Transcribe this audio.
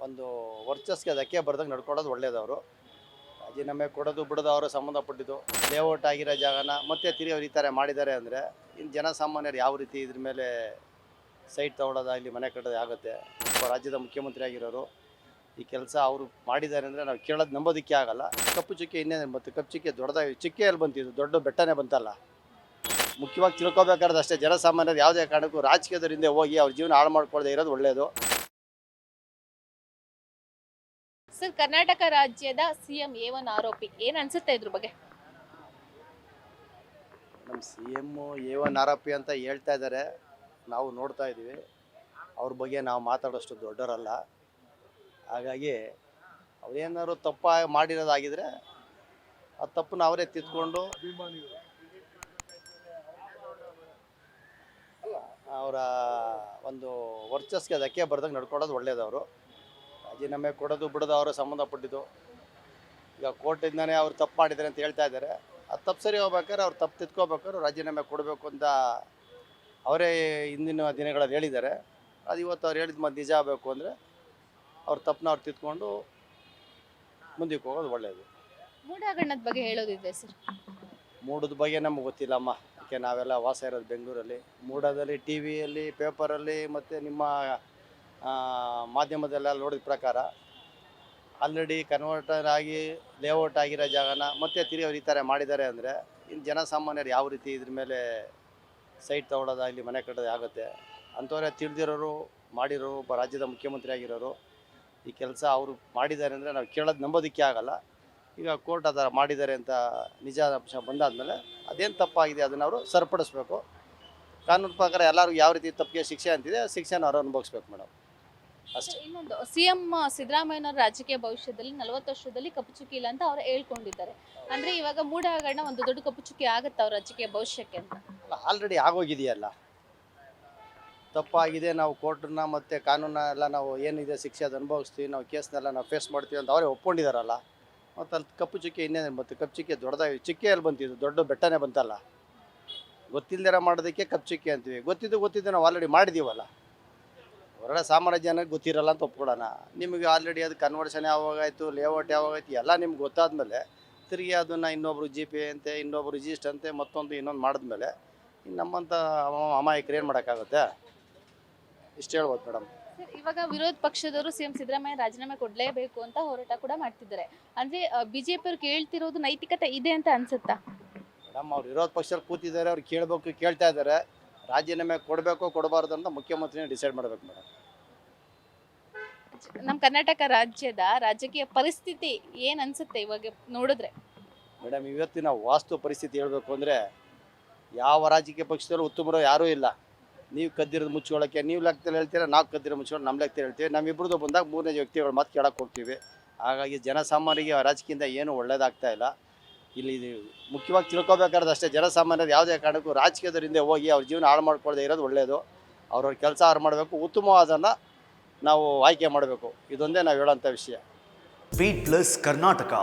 ಒಂದು ವರ್ಚಸ್ಗೆ ಧಕ್ಕೆ ಬರ್ದಂಗೆ ನಡ್ಕೊಳ್ಳೋದು ಒಳ್ಳೇದವರು. ರಾಜೀನಾಮೆ ಕೊಡೋದು ಬಿಡೋದು ಅವರ ಸಂಬಂಧಪಟ್ಟಿದ್ದು. ಲೇಔಟ್ ಆಗಿರೋ ಜಾಗನ ಮತ್ತೆ ತಿರುಗಿ ಅವ್ರು ಈ ಥರ ಮಾಡಿದ್ದಾರೆ ಅಂದರೆ ಇನ್ನು ಜನಸಾಮಾನ್ಯರು ಯಾವ ರೀತಿ ಇದ್ರ ಮೇಲೆ ಸೈಟ್ ತೊಗೊಳೋದಾಗಲಿ ಮನೆ ಕಟ್ಟೋದು ಆಗುತ್ತೆ. ಒಬ್ಬ ರಾಜ್ಯದ ಮುಖ್ಯಮಂತ್ರಿ ಆಗಿರೋರು ಈ ಕೆಲಸ ಅವರು ಮಾಡಿದ್ದಾರೆ ಅಂದರೆ ನಾವು ಕೇಳೋದು ನಂಬೋದಕ್ಕೆ ಆಗಲ್ಲ. ಕಪ್ಪು ಚುಕ್ಕೆ ಇನ್ನೇನು ಬಂತು, ಕಪ್ಪು ಚುಕ್ಕೆ ದೊಡ್ಡದಾಗಿ ಚುಕ್ಕೆಯಲ್ಲಿ ಬಂತಿದ್ದು ದೊಡ್ಡ ಬೆಟ್ಟನೇ ಬಂತಲ್ಲ. ಮುಖ್ಯವಾಗಿ ತಿಳ್ಕೊಬೇಕಾದ್ರೆ ಅಷ್ಟೇ, ಜನಸಾಮಾನ್ಯರು ಯಾವುದೇ ಕಾರಣಕ್ಕೂ ರಾಜಕೀಯದರಿಂದ ಹೋಗಿ ಅವ್ರ ಜೀವನ ಹಾಳು ಮಾಡ್ಕೊಳ್ಳದೆ ಇರೋದು ಒಳ್ಳೆಯದು. ಸರ್, ಕರ್ನಾಟಕ ರಾಜ್ಯದ ಸಿಎಂ A1 ಆರೋಪಿ ಏನ್ ಅನ್ಸುತ್ತೆ ಇದ್ರ ಬಗ್ಗೆ? ನಮ್ಮ CM A1 ಆರೋಪಿ ಅಂತ ಹೇಳ್ತಾ ಇದ್ದಾರೆ, ನಾವು ನೋಡ್ತಾ ಇದ್ದೀವಿ. ಅವ್ರ ಬಗ್ಗೆ ನಾವು ಮಾತಾಡೋಷ್ಟು ದೊಡ್ಡವರಲ್ಲ. ಹಾಗಾಗಿ ಅವ್ರೇನಾದ್ರು ತಪ್ಪ ಮಾಡಿರೋದಾಗಿದ್ರೆ ಆ ತಪ್ಪನ್ನ ಅವರೇ ತಿದ್ಕೊಂಡು ಅವರ ಒಂದು ವರ್ಚಸ್ಗೆ ಧಕ್ಕೆ ಬರ್ದಂಗೆ ನಡ್ಕೊಳ್ಳೋದು ಒಳ್ಳೇದವರು. ರಾಜೀನಾಮೆ ಕೊಡೋದು ಬಿಡೋದು ಅವರ ಸಂಬಂಧಪಟ್ಟಿದ್ದು. ಈಗ ಕೋರ್ಟಿಂದನೇ ಅವ್ರು ತಪ್ಪು ಮಾಡಿದ್ದಾರೆ ಅಂತ ಹೇಳ್ತಾ ಇದ್ದಾರೆ. ಅದು ತಪ್ಪು ಸರಿ ಹೋಗ್ಬೇಕಾದ್ರೆ ಅವ್ರು ತಪ್ಪು ತಿದ್ಕೋಬೇಕಾದ್ರೆ ರಾಜೀನಾಮೆ ಕೊಡಬೇಕು ಅಂತ ಅವರೇ ಹಿಂದಿನ ದಿನಗಳಲ್ಲಿ ಹೇಳಿದ್ದಾರೆ. ಅದು ಇವತ್ತು ಅವ್ರು ಹೇಳಿದ ಮತ್ತೆ ನಿಜ ಆಗಬೇಕು ಅಂದರೆ ಅವ್ರ ತಪ್ಪನ್ನ ಅವ್ರು ತಿದ್ಕೊಂಡು ಮುಂದಕ್ಕೆ ಹೋಗೋದು ಒಳ್ಳೆಯದು. ಮೂಡಾಗಣ್ಣದ ಬಗ್ಗೆ ಹೇಳೋದಿದೆ ಸರ್. ಮೂಡದ ಬಗ್ಗೆ ನಮ್ಗೆ ಗೊತ್ತಿಲ್ಲಮ್ಮ, ಯಾಕೆ ನಾವೆಲ್ಲ ವಾಸ ಇರೋದು ಬೆಂಗಳೂರಲ್ಲಿ. ಮೂಡದಲ್ಲಿ ಟಿ ವಿಯಲ್ಲಿ, ಪೇಪರಲ್ಲಿ ಮತ್ತು ನಿಮ್ಮ ಮಾಧ್ಯಮದಲ್ಲೆಲ್ಲ ನೋಡಿದ ಪ್ರಕಾರ ಆಲ್ರೆಡಿ ಕನ್ವರ್ಟರ್ ಆಗಿ ಲೇಔಟ್ ಆಗಿರೋ ಜಾಗನ ಮತ್ತೆ ತಿರುಗಿ ಅವ್ರು ಈ ಥರ ಮಾಡಿದ್ದಾರೆ ಅಂದರೆ ಇನ್ನು ಜನಸಾಮಾನ್ಯರು ಯಾವ ರೀತಿ ಇದ್ರ ಮೇಲೆ ಸೈಟ್ ತೊಗೊಳೋದಾಗಲಿ ಮನೆ ಕಟ್ಟೋದು ಆಗುತ್ತೆ. ಅಂಥವರೇ ತಿಳಿದಿರೋರು ಮಾಡಿರೋರು, ಒಬ್ಬ ರಾಜ್ಯದ ಮುಖ್ಯಮಂತ್ರಿ ಆಗಿರೋರು ಈ ಕೆಲಸ ಅವರು ಮಾಡಿದ್ದಾರೆ ಅಂದರೆ ನಾವು ಕೇಳೋದು ನಂಬೋದಕ್ಕೆ ಆಗಲ್ಲ. ಈಗ ಕೋರ್ಟ್ ಆ ಥರ ಮಾಡಿದ್ದಾರೆ ಅಂತ ನಿಜ ಅಂಶ ಬಂದಾದಮೇಲೆ ಅದೇನು ತಪ್ಪಾಗಿದೆ ಅದನ್ನು ಅವರು ಸರಿಪಡಿಸ್ಬೇಕು. ಕಾನೂನು ಪ್ರಕಾರ ಎಲ್ಲರಿಗೂ ಯಾವ ರೀತಿ ತಪ್ಪಿಗೆ ಶಿಕ್ಷೆ ಅಂತಿದೆ ಶಿಕ್ಷೆನ ಅವರು ಅನುಭವಿಸ್ಬೇಕು ಮೇಡಮ್, ಅಷ್ಟೇ. ಇನ್ನೊಂದು, ಸಿಎಂ ಸಿದ್ದರಾಮಯ್ಯನವರ ರಾಜಕೀಯ ಭವಿಷ್ಯದಲ್ಲಿ 40 ವರ್ಷದಲ್ಲಿ ಕಪ್ಪು ಚುಕ್ಕಿ ಇಲ್ಲ ಅಂತ ಅವ್ರು ಹೇಳ್ಕೊಂಡಿದ್ದಾರೆ. ಅಂದ್ರೆ ಇವಾಗ ಮೂಡಾಗಣ್ಣ ಒಂದು ದೊಡ್ಡ ಕಪ್ಪು ಚುಕ್ಕಿ ಆಗುತ್ತೆ ಅವ್ರ ರಾಜಕೀಯ ಭವಿಷ್ಯಕ್ಕೆ ಅಂತ? ಆಲ್ರೆಡಿ ಆಗೋಗಿದೆಯಲ್ಲ, ತಪ್ಪಾಗಿದೆ. ನಾವು ಕೋರ್ಟನ್ನ ಮತ್ತು ಕಾನೂನ ಎಲ್ಲ ನಾವು ಏನಿದೆ ಶಿಕ್ಷೆ ಅದು ಅನುಭವಿಸ್ತೀವಿ, ನಾವು ಕೇಸ್ನೆಲ್ಲ ನಾವು ಫೇಸ್ ಮಾಡ್ತೀವಿ ಅಂತ ಅವರೇ ಒಪ್ಕೊಂಡಿದ್ದಾರಲ್ಲ. ಮತ್ತು ಅಲ್ಲಿ ಕಪ್ಪು ಚುಕ್ಕೆ ಇನ್ನೇನು ಬಂತು, ಕಪ್ಪು ಚುಕ್ಕೆ ದೊಡ್ಡದಾಗಿ ಚುಕ್ಕೆಯಲ್ಲಿ ಬಂತಿದ್ದು ದೊಡ್ಡ ಬೆಟ್ಟನೇ ಬಂತಲ್ಲ. ಗೊತ್ತಿಲ್ಲದಿರ ಮಾಡೋದಕ್ಕೆ ಕಪ್ಪು ಚುಕ್ಕೆ ಅಂತೀವಿ, ಗೊತ್ತಿದ್ದು ನಾವು ಆಲ್ರೆಡಿ ಮಾಡಿದ್ದೀವಲ್ಲ. ಹೊರಗಡೆ ಸಾಮಾನ್ಯ ಜನಕ್ಕೆ ಗೊತ್ತಿರಲ್ಲ ಅಂತ ಒಪ್ಕೊಳ್ಳೋಣ. ನಿಮಗೆ ಆಲ್ರೆಡಿ ಅದು ಕನ್ವರ್ಷನ್ ಯಾವಾಗಾಯಿತು, ಲೇಔಟ್ ಯಾವಾಗಾಯ್ತು ಎಲ್ಲ ನಿಮ್ಗೆ ಗೊತ್ತಾದ್ಮೇಲೆ ತಿರುಗಿ ಅದನ್ನು ಇನ್ನೊಬ್ರು GP ಅಂತೆ, ಇನ್ನೊಬ್ರು ರಿಜಿಸ್ಟರ್ ಅಂತೆ, ಮತ್ತೊಂದು ಇನ್ನೊಂದು ಮಾಡಿದ್ಮೇಲೆ ಇನ್ನು ನಮ್ಮಂಥ ಅಮಾಯಕರು ಏನು ಮಾಡೋಕ್ಕಾಗುತ್ತೆ? ಇಷ್ಟು ಹೇಳ್ಬೋದು ಮೇಡಮ್. ಸರ್, ಇವಾಗ ವಿರೋಧ ಪಕ್ಷದವರು ಸಿಎಂ ಸಿದ್ದರಾಮಯ್ಯ ರಾಜೀನಾಮೆ ಕೊಡಲೇಬೇಕು ಅಂತ ಹೋರಾಟ ಕೂಡ ಮಾಡ್ತಿದ್ದಾರೆ. ಅಂದ್ರೆ ಬಿಜೆಪಿ ಅವ್ರು ಕೇಳ್ತಿರೋದು ನೈತಿಕತೆ ಇದೆ ಅಂತ ಅನ್ಸುತ್ತಾ? ಮೇಡಮ್, ಅವ್ರು ವಿರೋಧ ಪಕ್ಷದಲ್ಲಿ ಕೂತಿದ್ದಾರೆ, ಅವ್ರು ಕೇಳಬೇಕು, ಕೇಳ್ತಾ ಇದ್ದಾರೆ. ರಾಜೀನಾಮೆ ಕೊಡಬೇಕು ಕೊಡಬಾರ್ದು ಅಂತ ಮುಖ್ಯಮಂತ್ರಿನೇ ಡಿಸೈಡ್ ಮಾಡಬೇಕು ಮೇಡಮ್. ನಮ್ಮ ಕರ್ನಾಟಕ ರಾಜ್ಯದ ರಾಜಕೀಯ ಪರಿಸ್ಥಿತಿ ಏನ್ ಅನ್ಸುತ್ತೆ ಇವಾಗ ನೋಡಿದ್ರೆ? ಮೇಡಮ್, ಇವತ್ತಿನ ವಾಸ್ತು ಪರಿಸ್ಥಿತಿ ಹೇಳಬೇಕು ಅಂದರೆ ಯಾವ ರಾಜಕೀಯ ಪಕ್ಷದಲ್ಲೂ ಉತ್ತಮರು ಯಾರೂ ಇಲ್ಲ. ನೀವು ಕದ್ದಿರೋದು ಮುಚ್ಕೊಳ್ಳೋಕ್ಕೆ ನೀವು ಲೆಕ್ಕದಲ್ಲಿ ಹೇಳ್ತೀರಾ, ನಾವು ಕದ್ದಿರೋ ಮುಚ್ಕೊಳ್ಳೋ ನಮ್ಮ ಲೆಕ್ಕದಲ್ಲಿ ಹೇಳ್ತೀವಿ. ನಮ್ಮಿಬ್ಬರದು ಬಂದಾಗ ಮೂರನೇ ವ್ಯಕ್ತಿಗಳು ಮಾತು ಕೇಳಕ್ಕೆ ಹೋಗ್ತೀವಿ. ಹಾಗಾಗಿ ಜನಸಾಮಾನ್ಯರಿಗೆ ರಾಜಕೀಯದಿಂದ ಏನೂ ಒಳ್ಳೇದಾಗ್ತಾ ಇಲ್ಲ. ಇಲ್ಲಿ ಮುಖ್ಯವಾಗಿ ತಿಳ್ಕೊಬೇಕಾದ್ರೆ ಅಷ್ಟೇ, ಜನಸಾಮಾನ್ಯರು ಯಾವುದೇ ಕಾರಣಕ್ಕೂ ರಾಜಕೀಯದರಿಂದ ಹೋಗಿ ಅವ್ರ ಜೀವನ ಹಾಳು ಮಾಡ್ಕೊಳ್ಳದೆ ಇರೋದು ಒಳ್ಳೆಯದು. ಅವ್ರವ್ರ ಕೆಲಸ ಅವ್ರು ಮಾಡಬೇಕು, ಉತ್ತಮವಾದನ್ನು ನಾವು ಆಯ್ಕೆ ಮಾಡಬೇಕು. ಇದೊಂದೇ ನಾವು ಹೇಳೋಂಥ ವಿಷಯ. ವಿ+ ಕರ್ನಾಟಕ.